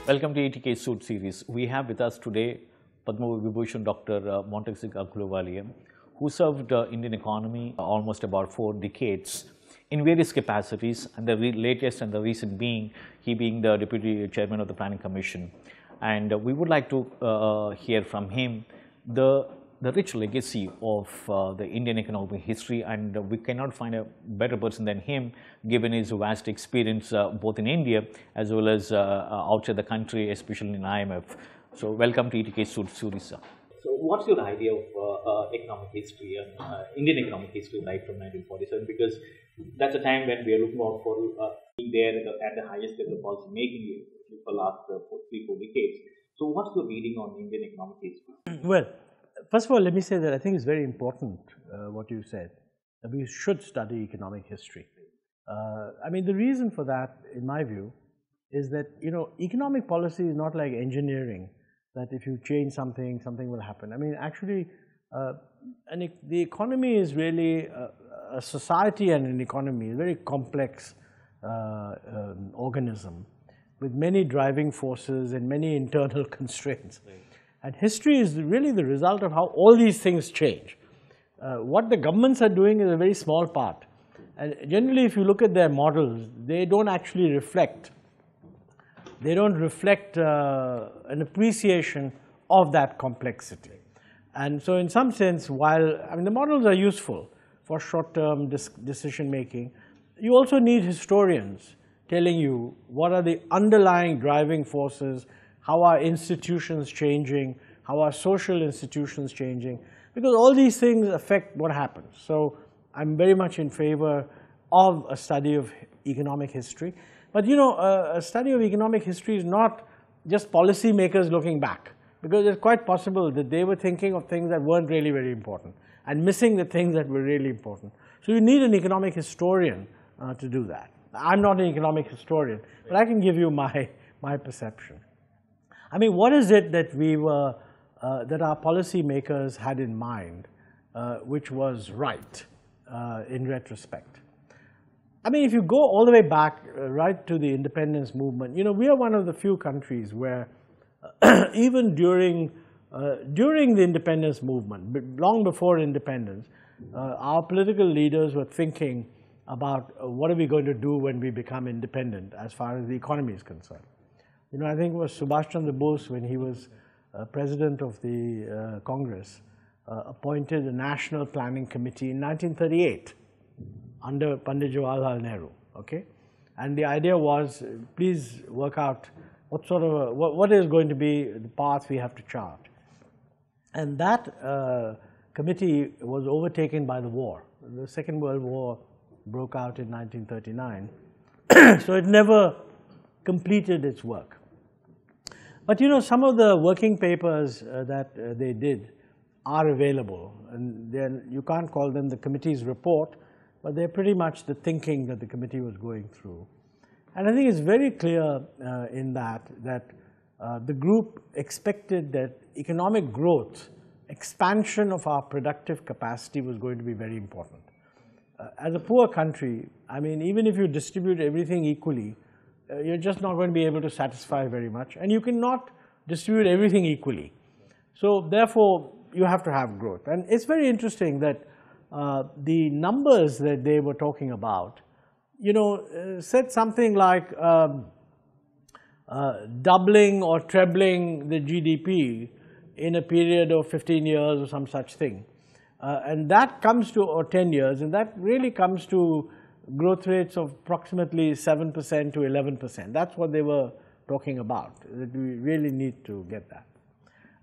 Welcome to ETK Suit Series. We have with us today Padma Vibhushan Dr. Montek Singh Ahluwalia, who served Indian economy almost about 4 decades in various capacities, and the latest and the recent being, he being the Deputy Chairman of the Planning Commission. And we would like to hear from him the rich legacy of the Indian economic history, and we cannot find a better person than him given his vast experience both in India as well as outside the country, especially in IMF. So welcome to ETK Suit Series, sir. So what's your idea of economic history and Indian economic history right from 1947? Because that's a time when we are looking out for being there at the highest level of policy making for the last 3-4 decades. So what's your reading on Indian economic history? Well, first of all, let me say that I think it's very important what you said, that we should study economic history. I mean, the reason for that, in my view, is that, you know, economic policy is not like engineering, that if you change something, something will happen. I mean, actually, the economy is really a society, and an economy, a very complex organism with many driving forces and many internal constraints. Right. And history is really the result of how all these things change. What the governments are doing is a very small part. And generally, if you look at their models, they don't actually reflect. They don't reflect an appreciation of that complexity. And so in some sense, while, I mean, the models are useful for short-term decision making, you also need historians telling you what are the underlying driving forces, how are institutions changing, how are social institutions changing, because all these things affect what happens. So I'm very much in favor of a study of economic history. But you know, a study of economic history is not just policymakers looking back, because it's quite possible that they were thinking of things that weren't really very important and missing the things that were really important. So you need an economic historian to do that. I'm not an economic historian, but I can give you my perception. I mean, what is it that that our policymakers had in mind, which was right in retrospect? I mean, if you go all the way back, right to the independence movement, you know, we are one of the few countries where even during the independence movement, long before independence, our political leaders were thinking about what are we going to do when we become independent as far as the economy is concerned. You know, I think it was Subhash Chandra Bose, when he was president of the Congress, appointed a National Planning Committee in 1938 under Pandit Jawaharlal Nehru, okay? And the idea was, please work out what is going to be the path we have to chart. And that committee was overtaken by the war. The Second World War broke out in 1939, so it never completed its work. But you know, some of the working papers that they did are available, and then you can't call them the committee's report, but they're pretty much the thinking that the committee was going through. And I think it's very clear in that the group expected that economic growth, expansion of our productive capacity was going to be very important. As a poor country, I mean, even if you distribute everything equally, you're just not going to be able to satisfy very much, and you cannot distribute everything equally. So therefore, you have to have growth. And it's very interesting that the numbers that they were talking about, you know, said something like doubling or trebling the GDP in a period of 15 years or some such thing. And that comes to, or 10 years, and that really comes to growth rates of approximately 7% to 11%. That's what they were talking about, that we really need to get that.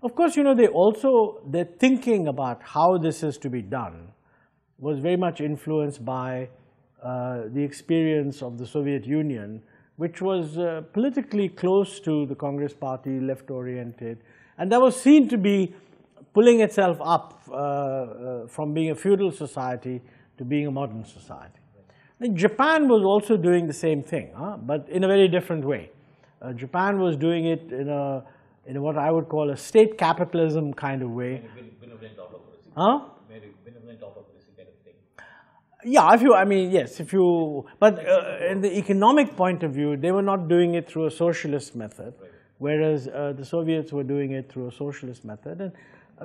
Of course, you know, their thinking about how this is to be done was very much influenced by the experience of the Soviet Union which was politically close to the Congress party, left-oriented, and that was seen to be pulling itself up from being a feudal society to being a modern society. And Japan was also doing the same thing, but in a very different way. Japan was doing it in what I would call a state capitalism kind of way. Huh? Yeah, but in the economic point of view, they were not doing it through a socialist method, whereas the Soviets were doing it through a socialist method, and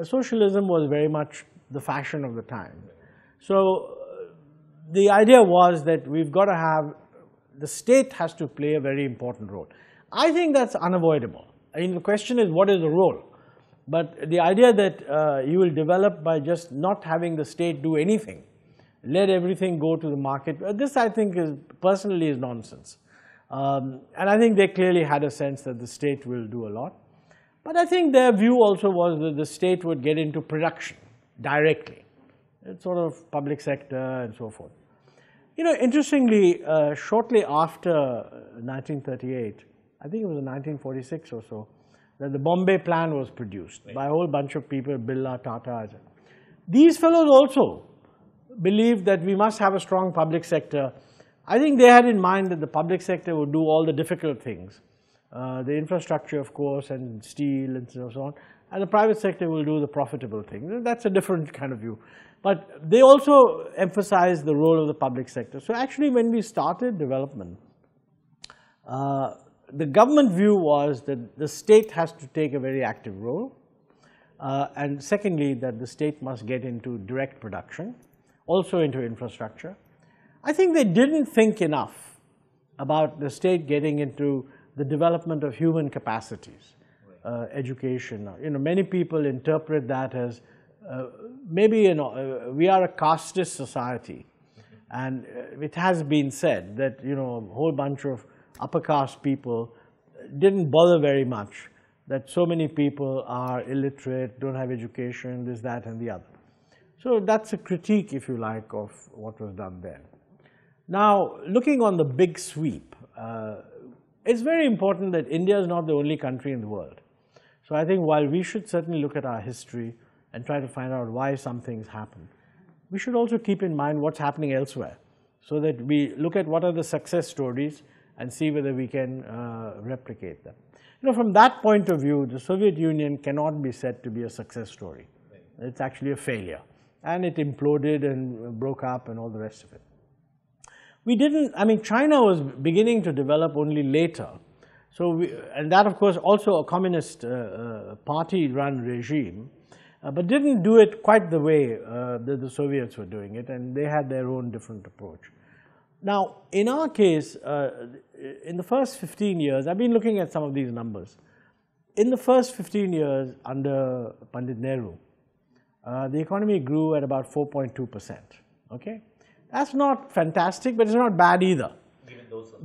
socialism was very much the fashion of the time. So the idea was that we've got to have, the state has to play a very important role. I think that's unavoidable. I mean, the question is, what is the role? But the idea that you will develop by just not having the state do anything, let everything go to the market, this I think personally is nonsense. And I think they clearly had a sense that the state will do a lot. But I think their view also was that the state would get into production directly. It's sort of public sector and so forth. You know, interestingly, shortly after 1938, I think it was in 1946 or so, that the Bombay Plan was produced by a whole bunch of people, Birla, Tata. These fellows also believed that we must have a strong public sector. I think they had in mind that the public sector would do all the difficult things. The infrastructure, of course, and steel and so on. And the private sector will do the profitable things. That's a different kind of view. But they also emphasized the role of the public sector. So actually, when we started development, the government view was that the state has to take a very active role. And secondly, that the state must get into direct production, also into infrastructure. I think they didn't think enough about the state getting into the development of human capacities, education. You know, many people interpret that as maybe we are a casteist society, and it has been said that a whole bunch of upper caste people didn't bother very much, that so many people are illiterate, don't have education, this, that, and the other. So that's a critique, if you like, of what was done then. Now, looking on the big sweep, it's very important that India is not the only country in the world. So I think while we should certainly look at our history and try to find out why some things happen, we should also keep in mind what's happening elsewhere, so that we look at what are the success stories and see whether we can replicate them. From that point of view, the Soviet Union cannot be said to be a success story. It's actually a failure. And it imploded and broke up and all the rest of it. China was beginning to develop only later. So and that, of course, also a communist party-run regime, but didn't do it quite the way that the Soviets were doing it, and they had their own different approach. Now, in our case, in the first 15 years, I've been looking at some of these numbers. In the first 15 years under Pandit Nehru, the economy grew at about 4.2%. Okay? That's not fantastic, but it's not bad either.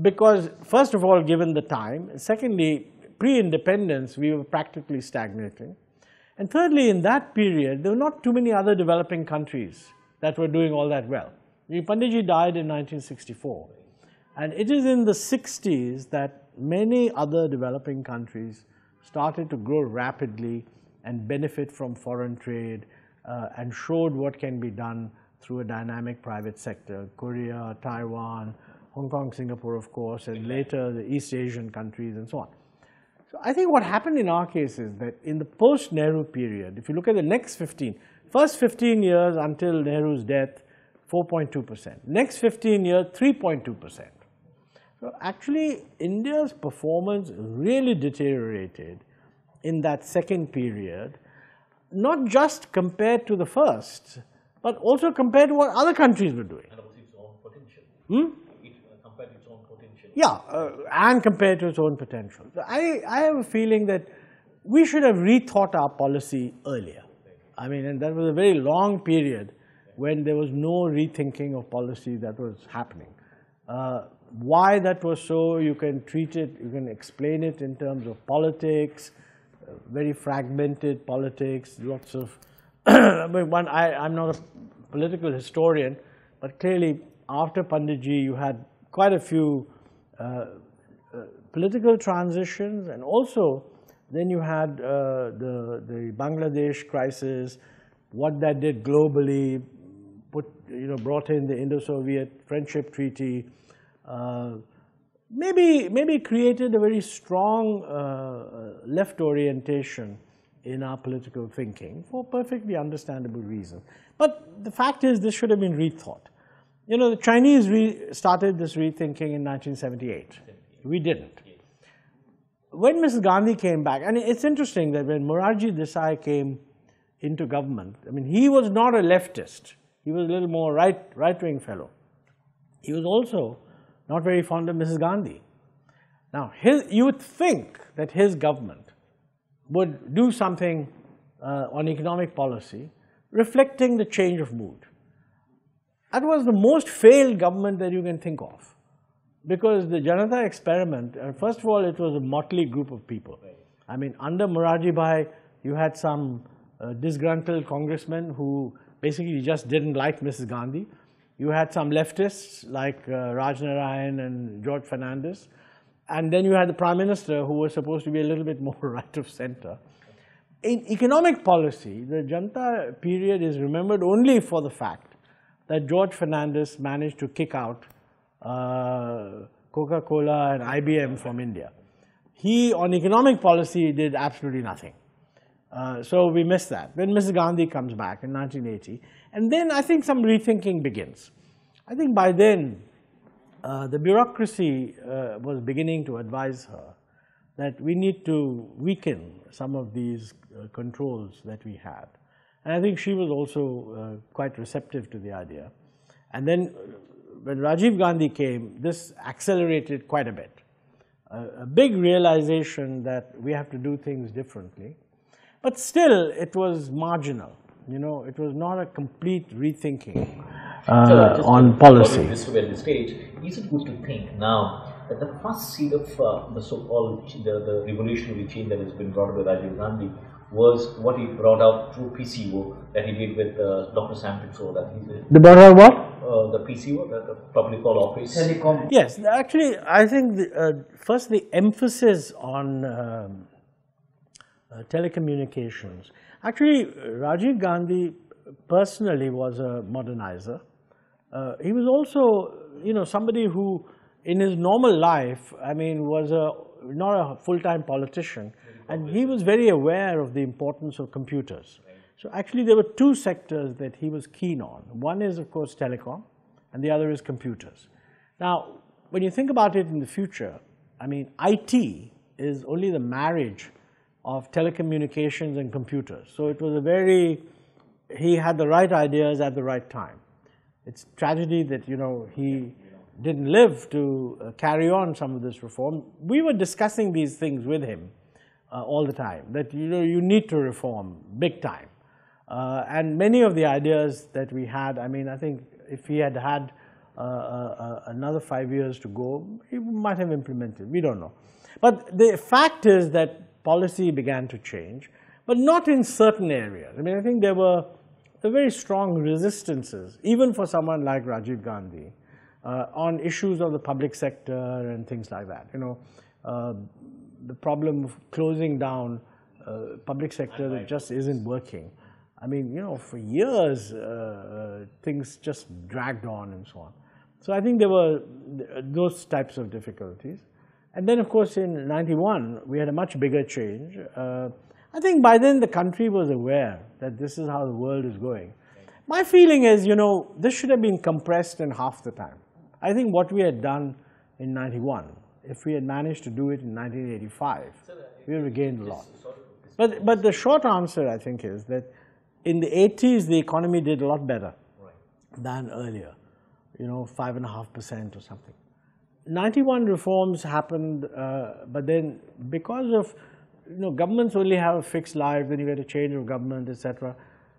Because, first of all, given the time, secondly, pre-independence, we were practically stagnating. And thirdly, in that period, there were not too many other developing countries that were doing all that well. Panditji died in 1964. And it is in the 60s that many other developing countries started to grow rapidly and benefit from foreign trade and showed what can be done through a dynamic private sector. Korea, Taiwan, Hong Kong, Singapore, of course, and later the East Asian countries and so on. So I think what happened in our case is that in the post-Nehru period, if you look at the first 15 years until Nehru's death, 4.2%. Next 15 years, 3.2%. So actually, India's performance really deteriorated in that second period, not just compared to the first, but also compared to what other countries were doing. And also its own potential. Compared to its own potential. Yeah, and compared to its own potential. So I have a feeling that we should have rethought our policy earlier. And that was a very long period when there was no rethinking of policy that was happening. Why that was so, you can treat it, you can explain it in terms of politics, very fragmented politics, lots of, I'm not a political historian, but clearly after Panditji you had quite a few political transitions, and also then you had the Bangladesh crisis, what that did globally, brought in the Indo-Soviet Friendship Treaty, maybe created a very strong left orientation in our political thinking for perfectly understandable reasons. But the fact is, this should have been rethought. The Chinese started this rethinking in 1978. We didn't. When Mrs. Gandhi came back, and it's interesting that when Morarji Desai came into government, I mean, he was not a leftist. He was a little more right-wing fellow. He was also not very fond of Mrs. Gandhi. Now, you would think that his government would do something on economic policy reflecting the change of mood. That was the most failed government that you can think of, because the Janata experiment, first of all, it was a motley group of people. I mean, under Morarji Bhai, you had some disgruntled congressmen who basically just didn't like Mrs. Gandhi. You had some leftists like Raj Narayan and George Fernandez. And then you had the Prime Minister, who was supposed to be a little bit more right of center. In economic policy, the Janata period is remembered only for the fact that George Fernandez managed to kick out Coca-Cola and IBM from India. He, on economic policy, did absolutely nothing. So we missed that. Then Mrs. Gandhi comes back in 1980, and then I think some rethinking begins. I think by then, the bureaucracy was beginning to advise her that we need to weaken some of these controls that we had. And I think she was also quite receptive to the idea. And then when Rajiv Gandhi came, this accelerated quite a bit. A big realization that we have to do things differently. But still, it was marginal. It was not a complete rethinking on policy. This at this stage, is it good to think now that the first seed of the so-called the revolutionary change that has been brought by Rajiv Gandhi was what he brought out through PCO that he did with Dr. Sam Pitroda. The brought out what? The PCO, the public call office. Telecom. Yes, actually, I think first the emphasis on telecommunications. Actually, Rajiv Gandhi personally was a modernizer. He was also, somebody who, in his normal life, I mean, was not a full-time politician, and he was very aware of the importance of computers. So actually, there were two sectors that he was keen on. One is, of course, telecom, and the other is computers. Now, when you think about it in the future, I mean, IT is only the marriage of telecommunications and computers. So it was he had the right ideas at the right time. It's tragedy that, he didn't live to carry on some of this reform. We were discussing these things with him all the time, that, you need to reform big time. And many of the ideas that we had, I mean, I think if he had had another 5 years to go, he might have implemented. We don't know. But the fact is that policy began to change, but not in certain areas. I mean, I think there were very strong resistances, even for someone like Rajiv Gandhi, on issues of the public sector and things like that. The problem of closing down public sector that just isn't working. I mean, for years, things just dragged on and so on. So I think there were those types of difficulties. And then, of course, in '91, we had a much bigger change. I think by then the country was aware that this is how the world is going. My feeling is, this should have been compressed in half the time. I think what we had done in '91, if we had managed to do it in 1985, we would have gained a lot. But the short answer, I think, is that in the '80s, the economy did a lot better than earlier, 5.5% or something. '91 reforms happened, but then because of, governments only have a fixed life, then you get a change of government, etc.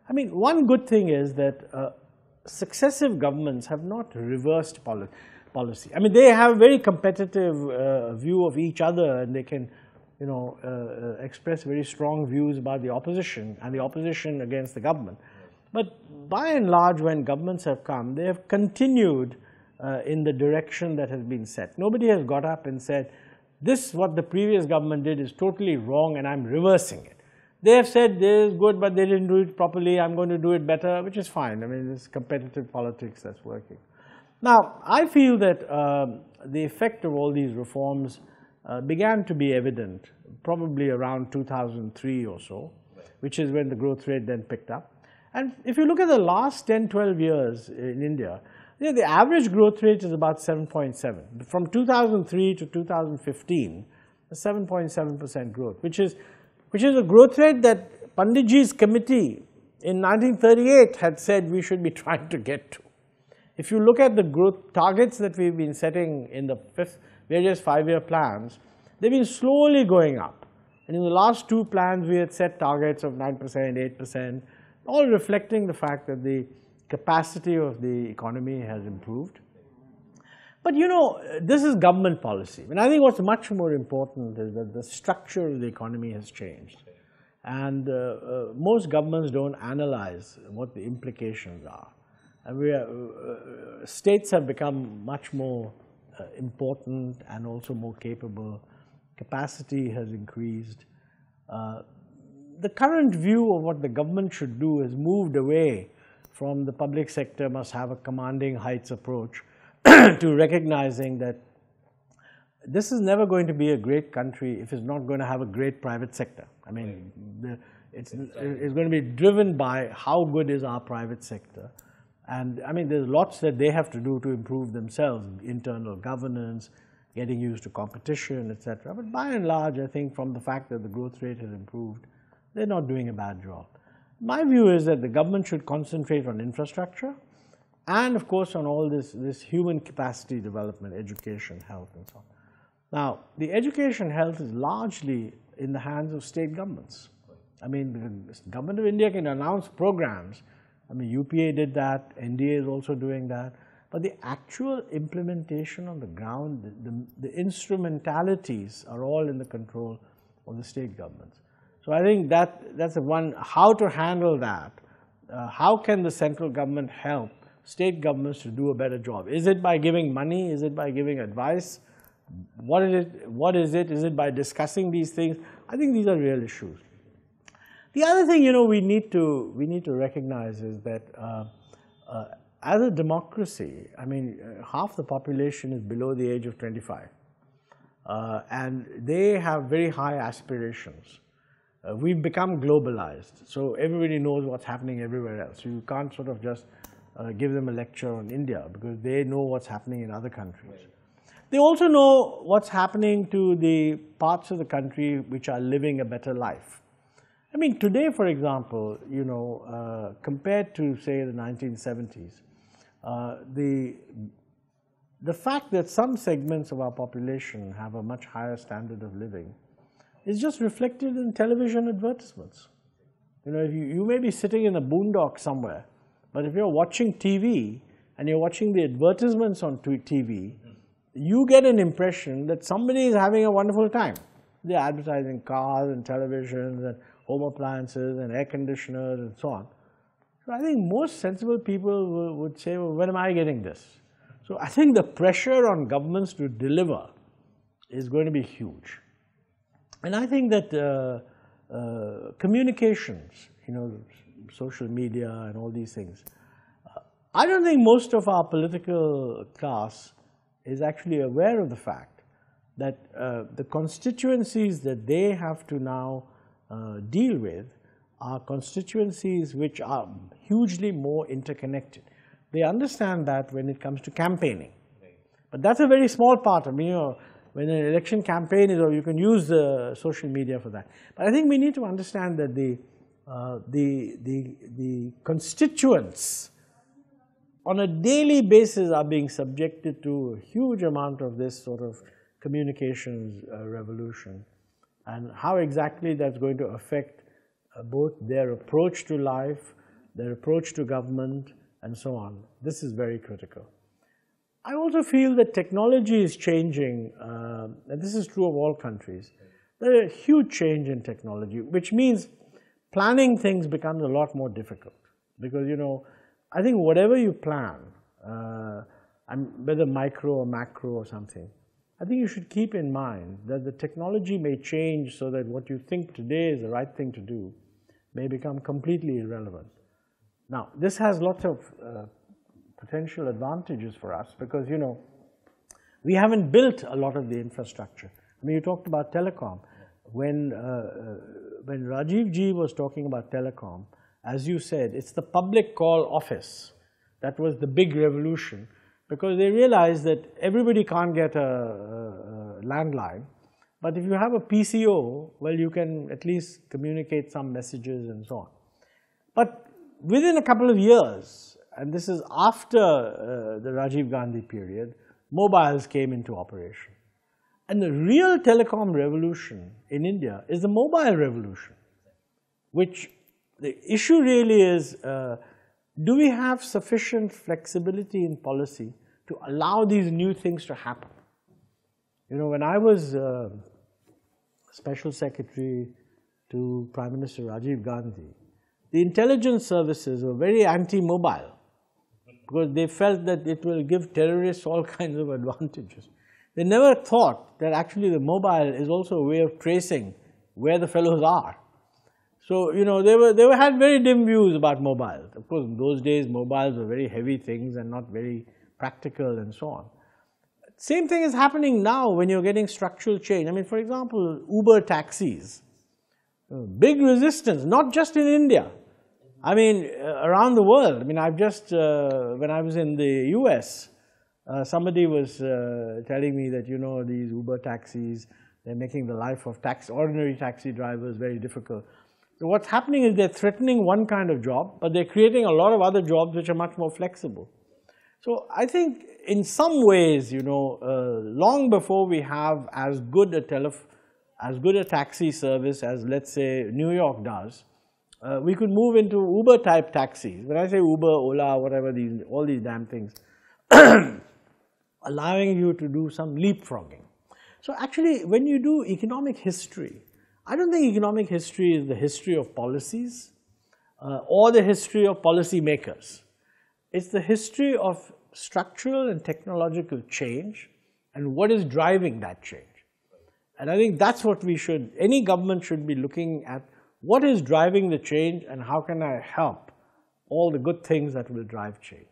I mean, one good thing is that successive governments have not reversed policy. I mean, they have a very competitive view of each other, and they can, express very strong views about the opposition and the opposition against the government. But by and large, when governments have come, they have continued in the direction that has been set. Nobody has got up and said, this, what the previous government did, is totally wrong and I'm reversing it. They have said this is good, but they didn't do it properly, I'm going to do it better, which is fine. I mean, it's competitive politics that's working. Now, I feel that the effect of all these reforms began to be evident probably around 2003 or so, which is when the growth rate then picked up. And if you look at the last 10, 12 years in India, the average growth rate is about 7.7. From 2003 to 2015, a 7.7% growth, which is a growth rate that Panditji's committee in 1938 had said we should be trying to get to. If you look at the growth targets that we've been setting in the various 5-year plans, they've been slowly going up. And in the last 2 plans, we had set targets of 9%, 8%, all reflecting the fact that the capacity of the economy has improved. But you know, this is government policy. And I think what's much more important is that the structure of the economy has changed. And most governments don't analyze what the implications are. And states have become much more important and also more capable. Capacity has increased. The current view of what the government should do has moved away from the public sector must have a commanding heights approach to recognizing that this is never going to be a great country if it's not going to have a great private sector. I mean, it's going to be driven by how good is our private sector. And I mean, there's lots that they have to do to improve themselves, internal governance, getting used to competition, etc. But by and large, I think from the fact that the growth rate has improved, they're not doing a bad job. My view is that the government should concentrate on infrastructure and, of course, on all this human capacity development, education, health, and so on. Now, the education health is largely in the hands of state governments. I mean, the government of India can announce programs. I mean, UPA did that, NDA is also doing that. But the actual implementation on the ground, the instrumentalities are all in the control of the state governments. So I think that's the one, how to handle that. How can the central government help state governments to do a better job? Is it by giving money? Is it by giving advice? What is it? Is it by discussing these things? I think these are real issues. The other thing, you know, we need to recognize is that as a democracy, I mean, half the population is below the age of 25, and they have very high aspirations. We've become globalized, so everybody knows what's happening everywhere else. You can't sort of just give them a lecture on India because they know what's happening in other countries. They also know what's happening to the parts of the country which are living a better life. I mean, today, for example, you know, compared to, say, the 1970s, the fact that some segments of our population have a much higher standard of living is just reflected in television advertisements. You know, you may be sitting in a boondock somewhere, but if you're watching TV and you're watching the advertisements on TV, you get an impression that somebody is having a wonderful time. They're advertising cars and televisions and home appliances and air conditioners and so on. So I think most sensible people would say, well, when am I getting this? So I think the pressure on governments to deliver is going to be huge. And I think that communications, you know, social media and all these things, I don't think most of our political class is actually aware of the fact that the constituencies that they have to now deal with are constituencies which are hugely more interconnected. They understand that when it comes to campaigning. But that's a very small part. I mean, you know, when an election campaign is over, you can use the social media for that. But I think we need to understand that the constituents on a daily basis are being subjected to a huge amount of this sort of communications revolution, and how exactly that's going to affect both their approach to life, their approach to government, and so on. This is very critical. I also feel that technology is changing, and this is true of all countries. There's a huge change in technology, which means planning things becomes a lot more difficult. Because, you know, I think whatever you plan, whether micro or macro or something, I think you should keep in mind that the technology may change so that what you think today is the right thing to do may become completely irrelevant. Now, this has lots of potential advantages for us because, you know, we haven't built a lot of the infrastructure. I mean, you talked about telecom. When Rajiv Ji was talking about telecom, as you said, it's the public call office. That was the big revolution because they realized that everybody can't get a landline. But if you have a PCO, well, you can at least communicate some messages and so on. But within a couple of years, and this is after the Rajiv Gandhi period, mobiles came into operation. And the real telecom revolution in India is the mobile revolution, which the issue really is, do we have sufficient flexibility in policy to allow these new things to happen? You know, when I was Special Secretary to Prime Minister Rajiv Gandhi, the intelligence services were very anti-mobile because they felt that it will give terrorists all kinds of advantages. They never thought that actually the mobile is also a way of tracing where the fellows are. So, you know, they had very dim views about mobiles. Of course, in those days, mobiles were very heavy things and not very practical and so on. Same thing is happening now when you're getting structural change. I mean, for example, Uber taxis. Big resistance, not just in India. I mean, around the world. I mean, I've just, when I was in the US, somebody was telling me that, you know, these Uber taxis, they're making the life of ordinary taxi drivers very difficult. So what's happening is they're threatening one kind of job, but they're creating a lot of other jobs which are much more flexible. So I think in some ways, you know, long before we have as good a taxi service as, let's say, New York does, we could move into Uber-type taxis. When I say Uber, Ola, whatever, all these damn things, allowing you to do some leapfrogging. So actually, when you do economic history, I don't think economic history is the history of policies or the history of policy makers. It's the history of structural and technological change and what is driving that change. And I think that's what any government should be looking at. What is driving the change and how can I help all the good things that will drive change?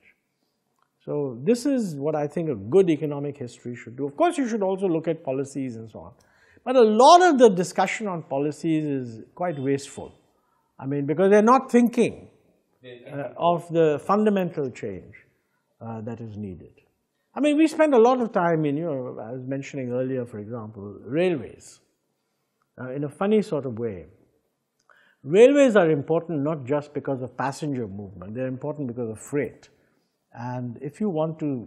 So this is what I think a good economic history should do. Of course, you should also look at policies and so on. But a lot of the discussion on policies is quite wasteful. I mean, because they're not thinking of the fundamental change that is needed. I mean, we spend a lot of time in, you know, I was mentioning earlier, for example, railways, in a funny sort of way. Railways are important not just because of passenger movement, they're important because of freight. And if you want to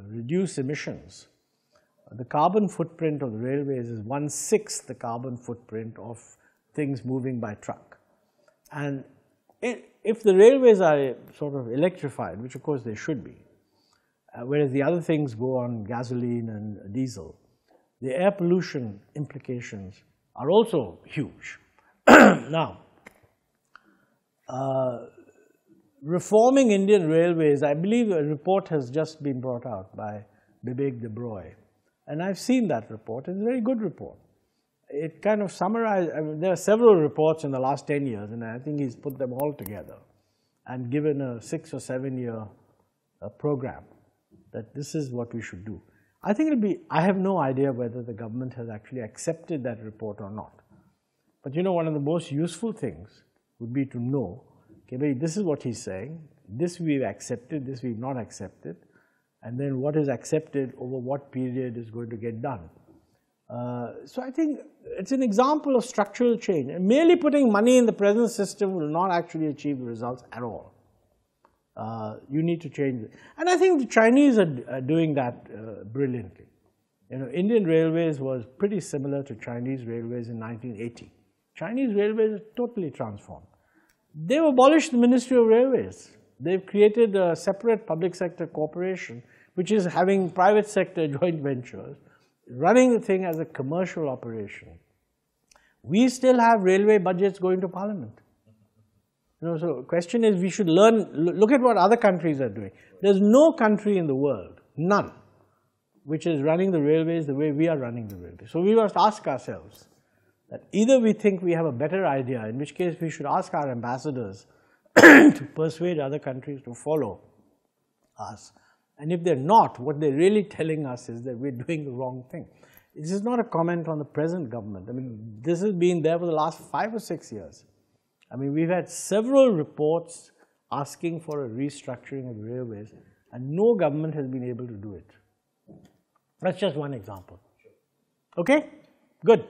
reduce emissions, the carbon footprint of the railways is 1/6 the carbon footprint of things moving by truck. And if the railways are sort of electrified, which of course they should be, whereas the other things go on gasoline and diesel, the air pollution implications are also huge. Now, reforming Indian railways, I believe a report has just been brought out by Bibek Debroy. And I've seen that report. It's a very good report. It kind of summarizes, I mean, there are several reports in the last 10 years, and I think he's put them all together and given a 6 or 7 year program that this is what we should do. I think I have no idea whether the government has actually accepted that report or not. But you know, one of the most useful things would be to know, okay, this is what he's saying, this we've accepted, this we've not accepted, and then what is accepted over what period is going to get done. So I think it's an example of structural change. And merely putting money in the present system will not actually achieve the results at all. You need to change it. And I think the Chinese are doing that brilliantly. You know, Indian Railways was pretty similar to Chinese railways in 1980. Chinese railways are totally transformed. They've abolished the Ministry of Railways. They've created a separate public sector corporation, which is having private sector joint ventures, running the thing as a commercial operation. We still have railway budgets going to Parliament. You know, so the question is, we should look at what other countries are doing. There's no country in the world, none, which is running the railways the way we are running the railways. So we must ask ourselves that either we think we have a better idea, in which case we should ask our ambassadors to persuade other countries to follow us. And if they're not, what they're really telling us is that we're doing the wrong thing. This is not a comment on the present government. I mean, this has been there for the last 5 or 6 years. I mean, we've had several reports asking for a restructuring of railways, and no government has been able to do it. That's just one example. Okay? Good.